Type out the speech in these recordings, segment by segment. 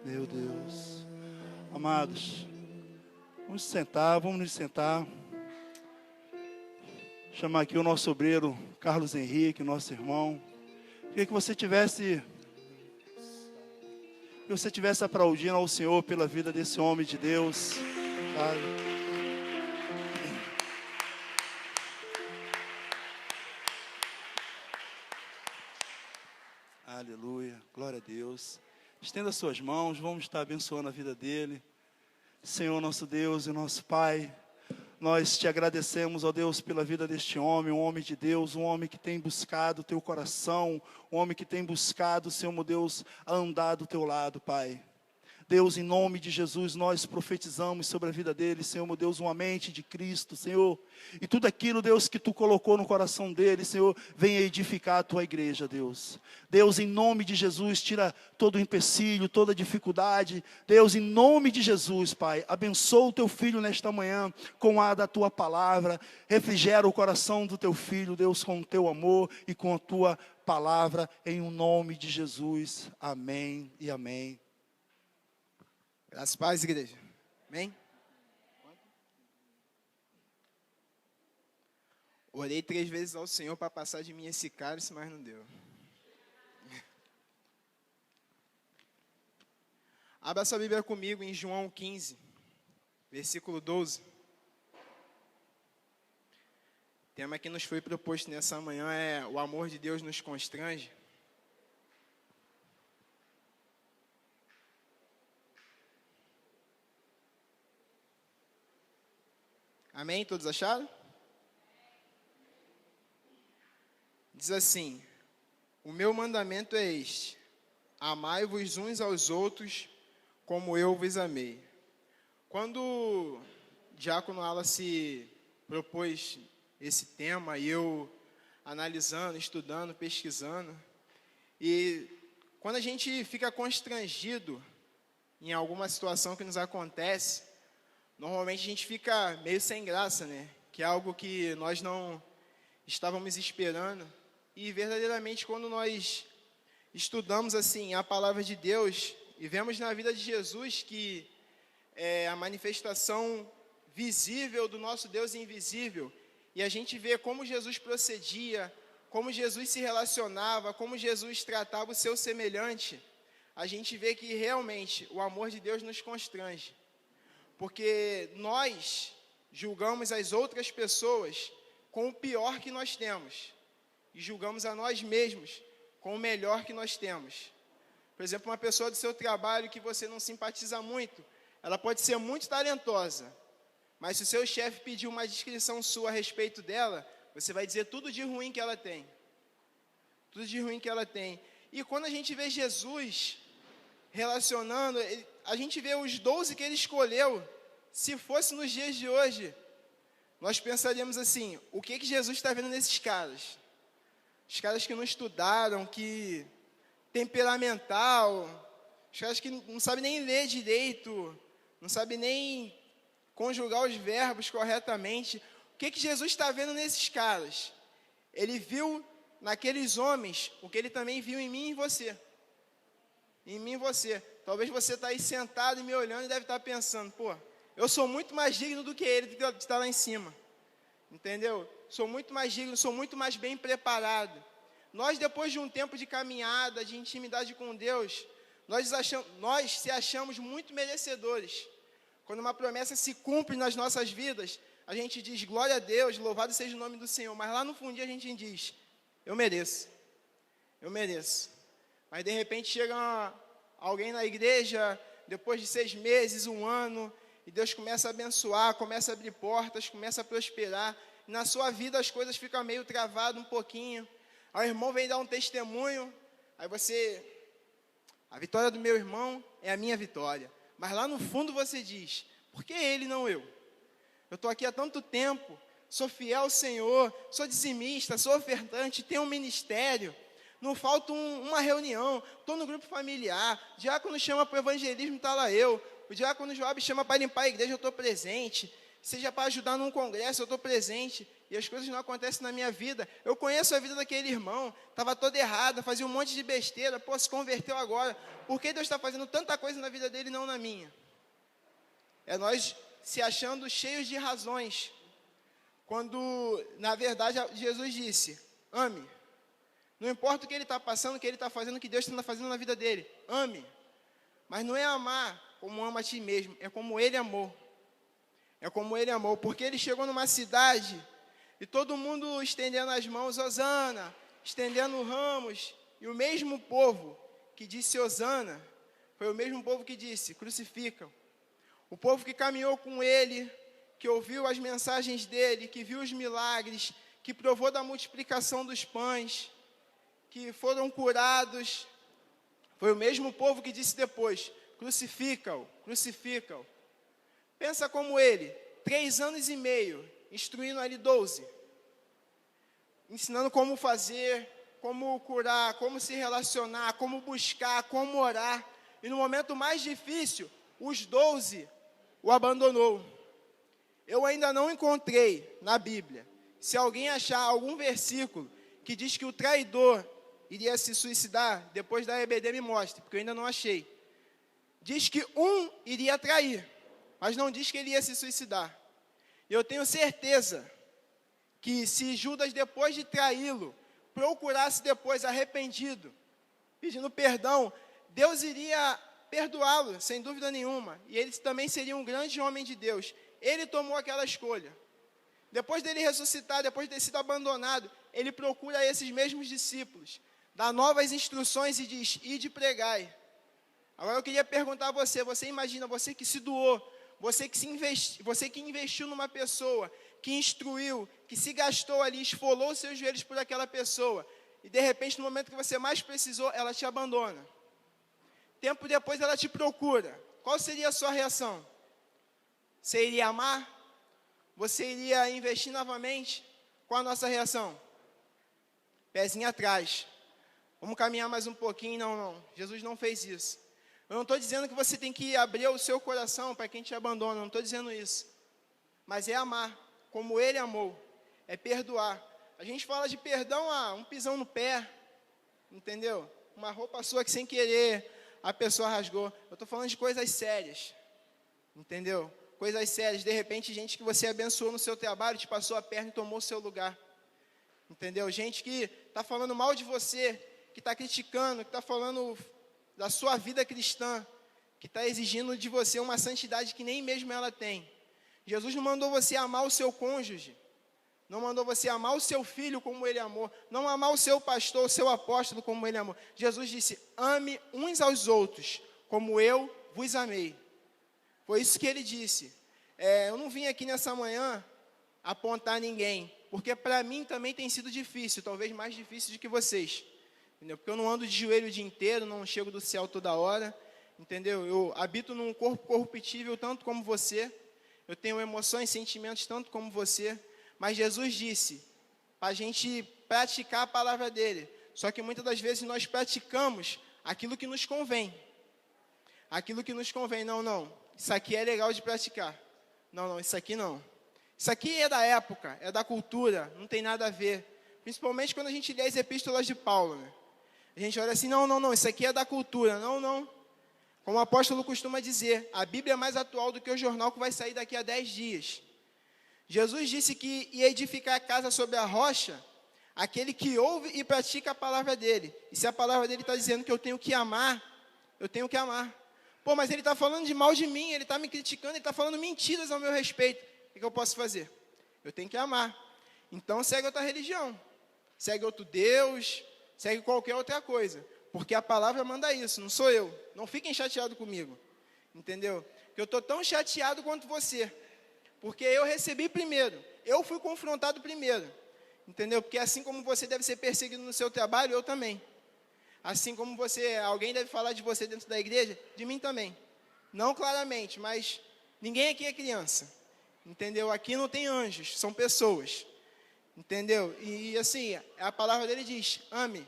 Meu Deus. Amados, vamos sentar, vamos nos sentar. Chamar aqui o nosso obreiro, Carlos Henrique, nosso irmão. Queria que você tivesse aplaudindo ao Senhor pela vida desse homem de Deus, sabe? Aleluia, glória a Deus. Estenda suas mãos, vamos estar abençoando a vida dele. Senhor, nosso Deus e nosso Pai, nós te agradecemos, ó Deus, pela vida deste homem, um homem de Deus, um homem que tem buscado o teu coração, um homem que tem buscado, Senhor, meu Deus, a andar do teu lado, Pai. Deus, em nome de Jesus, nós profetizamos sobre a vida dele, Senhor, meu Deus, uma mente de Cristo, Senhor. E tudo aquilo, Deus, que tu colocou no coração dele, Senhor, venha edificar a tua igreja, Deus. Deus, em nome de Jesus, tira todo o empecilho, toda a dificuldade. Deus, em nome de Jesus, Pai, abençoa o teu filho nesta manhã com a da tua palavra. Refrigera o coração do teu filho, Deus, com o teu amor e com a tua palavra, em o nome de Jesus. Amém e amém. Graças a paz, igreja. Amém? Orei 3 vezes ao Senhor para passar de mim esse cálice, mas não deu. Abra sua Bíblia comigo em João 15, versículo 12. O tema que nos foi proposto nessa manhã é: o amor de Deus nos constrange. Amém? Todos acharam? Diz assim: o meu mandamento é este: amai-vos uns aos outros como eu vos amei. Quando o diácono Wallace propôs esse tema, e eu analisando, estudando, pesquisando, e quando a gente fica constrangido em alguma situação que nos acontece, normalmente a gente fica meio sem graça, né? Que é algo que nós não estávamos esperando. E verdadeiramente, quando nós estudamos assim a palavra de Deus e vemos na vida de Jesus que é a manifestação visível do nosso Deus invisível, e a gente vê como Jesus procedia, como Jesus se relacionava, como Jesus tratava o seu semelhante, a gente vê que realmente o amor de Deus nos constrange. Porque nós julgamos as outras pessoas com o pior que nós temos e julgamos a nós mesmos com o melhor que nós temos. Por exemplo, uma pessoa do seu trabalho que você não simpatiza muito, ela pode ser muito talentosa, mas se o seu chefe pedir uma descrição sua a respeito dela, você vai dizer tudo de ruim que ela tem. Tudo de ruim que ela tem. E quando a gente vê Jesus relacionando, a gente vê os 12 que ele escolheu. Se fosse nos dias de hoje, nós pensaríamos assim: o que Jesus está vendo nesses caras? Os caras que não estudaram, que temperamental, os caras que não sabem nem ler direito, não sabem nem conjugar os verbos corretamente. O que Jesus está vendo nesses caras? Ele viu naqueles homens o que ele também viu em mim e em você. Em mim e você. Talvez você está aí sentado e me olhando e deve estar pensando: pô, eu sou muito mais digno do que ele de estar lá em cima. Entendeu? Sou muito mais digno, sou muito mais bem preparado. Nós, depois de um tempo de caminhada, de intimidade com Deus, nós se achamos muito merecedores. Quando uma promessa se cumpre nas nossas vidas, a gente diz: glória a Deus, louvado seja o nome do Senhor. Mas lá no fundinho a gente diz: eu mereço. Eu mereço. Mas de repente chega alguém na igreja, depois de 6 meses, 1 ano, e Deus começa a abençoar, começa a abrir portas, começa a prosperar. E na sua vida as coisas ficam meio travadas um pouquinho. Aí o irmão vem dar um testemunho, aí você: a vitória do meu irmão é a minha vitória. Mas lá no fundo você diz: por que ele, não eu? Eu estou aqui há tanto tempo, sou fiel ao Senhor, sou dizimista, sou ofertante, tenho um ministério, não falta uma reunião, estou no grupo familiar, o diácono chama para o evangelismo, está lá eu, o diácono Joab chama para limpar a igreja, eu estou presente, seja para ajudar num congresso, eu estou presente. e as coisas não acontecem na minha vida. Eu conheço a vida daquele irmão, estava toda errada, fazia um monte de besteira, pô, se converteu agora. Por que Deus está fazendo tanta coisa na vida dele e não na minha? É nós se achando cheios de razões, quando, na verdade, Jesus disse, ame. Não importa o que ele está passando, o que ele está fazendo, o que Deus está fazendo na vida dele, ame. Mas não é amar como ama a ti mesmo, é como ele amou. É como ele amou, porque ele chegou numa cidade e todo mundo estendendo as mãos, Hosana, estendendo ramos, e o mesmo povo que disse Hosana, foi o mesmo povo que disse, crucificam. O povo que caminhou com ele, que ouviu as mensagens dele, que viu os milagres, que provou da multiplicação dos pães, que foram curados, foi o mesmo povo que disse depois, crucifica-o, crucifica-o. Pensa como ele, 3 anos e meio, instruindo ali 12, ensinando como fazer, como curar, como se relacionar, como buscar, como orar. E no momento mais difícil, os 12 o abandonou. Eu ainda não encontrei na Bíblia, se alguém achar algum versículo que diz que o traidor iria se suicidar, depois da EBD me mostre, porque eu ainda não achei. Diz que um iria trair, mas não diz que ele ia se suicidar. E eu tenho certeza que se Judas, depois de traí-lo, procurasse depois arrependido, pedindo perdão, Deus iria perdoá-lo, sem dúvida nenhuma. E ele também seria um grande homem de Deus. Ele tomou aquela escolha. Depois dele ressuscitar, depois de ter sido abandonado, ele procura esses mesmos discípulos, dá novas instruções e diz, ide pregai. Agora eu queria perguntar a você, você imagina, você que se doou, você que investiu numa pessoa, que instruiu, que se gastou ali, esfolou seus joelhos por aquela pessoa, e de repente no momento que você mais precisou, ela te abandona. Tempo depois ela te procura. Qual seria a sua reação? Você iria amar? Você iria investir novamente? Qual a nossa reação? Pezinho atrás. Vamos caminhar mais um pouquinho? Não. Jesus não fez isso. Eu não estou dizendo que você tem que abrir o seu coração para quem te abandona. Não estou dizendo isso. Mas é amar, como ele amou. É perdoar. A gente fala de perdão, um pisão no pé. Entendeu? Uma roupa sua que sem querer a pessoa rasgou. Eu estou falando de coisas sérias. Entendeu? Coisas sérias. De repente, gente que você abençoou no seu trabalho, te passou a perna e tomou o seu lugar. Entendeu? Gente que está falando mal de você, que está criticando, que está falando da sua vida cristã, que está exigindo de você uma santidade que nem mesmo ela tem. Jesus não mandou você amar o seu cônjuge, não mandou você amar o seu filho como ele amou, não amar o seu pastor, o seu apóstolo como ele amou. Jesus disse, ame uns aos outros, como eu vos amei. Foi isso que ele disse. Eu não vim aqui nessa manhã apontar ninguém, porque para mim também tem sido difícil, talvez mais difícil do que vocês. Entendeu? Porque eu não ando de joelho o dia inteiro, não chego do céu toda hora, entendeu? Eu habito num corpo corruptível tanto como você, eu tenho emoções, sentimentos tanto como você, mas Jesus disse para a gente praticar a palavra dele, só que muitas das vezes nós praticamos aquilo que nos convém, não, isso aqui é legal de praticar, não, isso aqui não, isso aqui é da época, é da cultura, não tem nada a ver, principalmente quando a gente lê as epístolas de Paulo, né? A gente olha assim, não, isso aqui é da cultura, não. Como o apóstolo costuma dizer, a Bíblia é mais atual do que o jornal que vai sair daqui a 10 dias. Jesus disse que ia edificar a casa sobre a rocha, aquele que ouve e pratica a palavra dele. E se a palavra dele está dizendo que eu tenho que amar, eu tenho que amar. Pô, mas ele está falando de mal de mim, ele está me criticando, ele está falando mentiras ao meu respeito. O que eu posso fazer? Eu tenho que amar. Então segue outra religião, segue outro Deus, segue qualquer outra coisa, porque a palavra manda isso, não sou eu. Não fiquem chateados comigo, entendeu? Que eu estou tão chateado quanto você, porque eu recebi primeiro, eu fui confrontado primeiro, entendeu? Porque assim como você deve ser perseguido no seu trabalho, eu também. Assim como alguém deve falar de você dentro da igreja, de mim também. Não claramente, mas ninguém aqui é criança, entendeu? Aqui não tem anjos, são pessoas. Entendeu? E assim, a palavra dele diz, ame.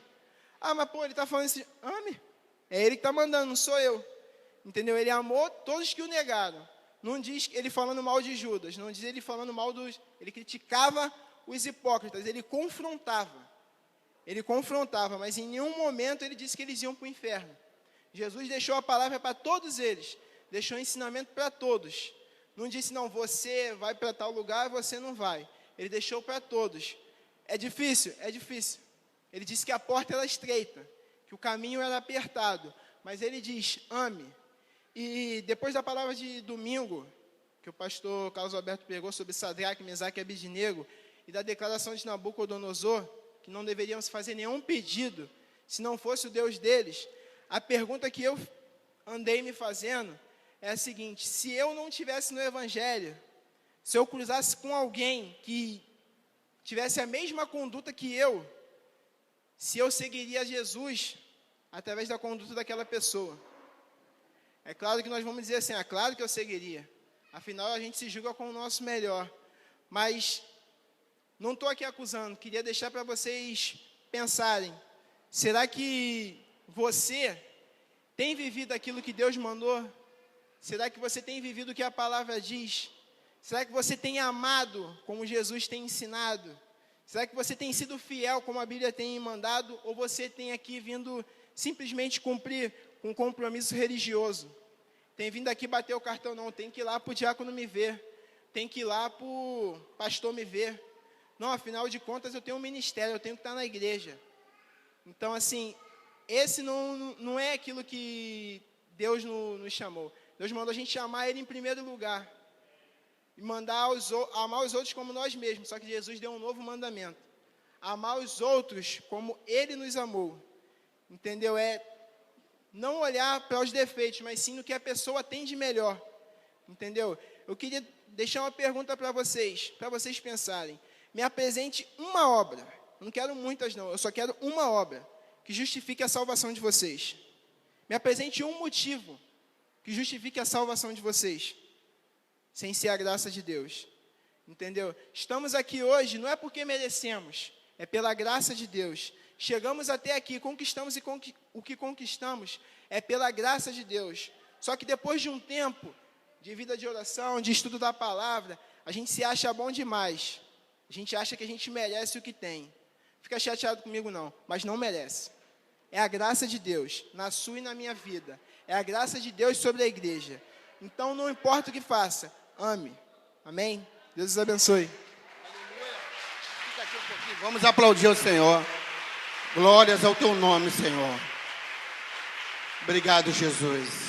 Mas pô, ele está falando assim, ame. É ele que está mandando, não sou eu. Entendeu? Ele amou todos que o negaram. Não diz ele falando mal de Judas, não diz ele falando mal dos... Ele criticava os hipócritas, ele confrontava. Ele confrontava, mas em nenhum momento ele disse que eles iam para o inferno. Jesus deixou a palavra para todos eles, deixou o ensinamento para todos. Não disse, não, você vai para tal lugar, você não vai. Ele deixou para todos. É difícil? É difícil. Ele disse que a porta era estreita, que o caminho era apertado. Mas ele diz, ame. E depois da palavra de domingo, que o pastor Carlos Alberto pregou sobre Sadraque, Mesaque e Abednego, e da declaração de Nabucodonosor, que não deveríamos fazer nenhum pedido, se não fosse o Deus deles, a pergunta que eu andei me fazendo é a seguinte: se eu não estivesse no Evangelho, se eu cruzasse com alguém que tivesse a mesma conduta que eu, se eu seguiria Jesus através da conduta daquela pessoa? É claro que nós vamos dizer assim, é claro que eu seguiria. Afinal, a gente se julga com o nosso melhor. Mas não estou aqui acusando, queria deixar para vocês pensarem. Será que você tem vivido aquilo que Deus mandou? Será que você tem vivido o que a palavra diz? Será que você tem amado como Jesus tem ensinado? Será que você tem sido fiel como a Bíblia tem mandado? Ou você tem aqui vindo simplesmente cumprir um compromisso religioso? Tem vindo aqui bater o cartão? Não, tem que ir lá para o diácono me ver. Tem que ir lá para o pastor me ver. Não, afinal de contas eu tenho um ministério, eu tenho que estar na igreja. Então, assim, esse não é aquilo que Deus nos chamou. Deus mandou a gente amar Ele em primeiro lugar. E amar os outros como nós mesmos. Só que Jesus deu um novo mandamento. Amar os outros como Ele nos amou. Entendeu? É não olhar para os defeitos, mas sim no que a pessoa tem de melhor. Entendeu? Eu queria deixar uma pergunta para vocês pensarem. Me apresente uma obra. Eu não quero muitas não, eu só quero uma obra que justifique a salvação de vocês. Me apresente um motivo que justifique a salvação de vocês, sem ser a graça de Deus. Entendeu? Estamos aqui hoje, não é porque merecemos, é pela graça de Deus. Chegamos até aqui, conquistamos o que conquistamos, é pela graça de Deus. Só que depois de um tempo de vida de oração, de estudo da palavra, a gente se acha bom demais. A gente acha que a gente merece o que tem. Fica chateado comigo não, mas não merece. É a graça de Deus, na sua e na minha vida. É a graça de Deus sobre a igreja. Então, não importa o que faça, ame. Amém? Deus os abençoe. Aleluia. Fica aqui um pouquinho. Vamos aplaudir o Senhor. Glórias ao teu nome, Senhor. Obrigado, Jesus.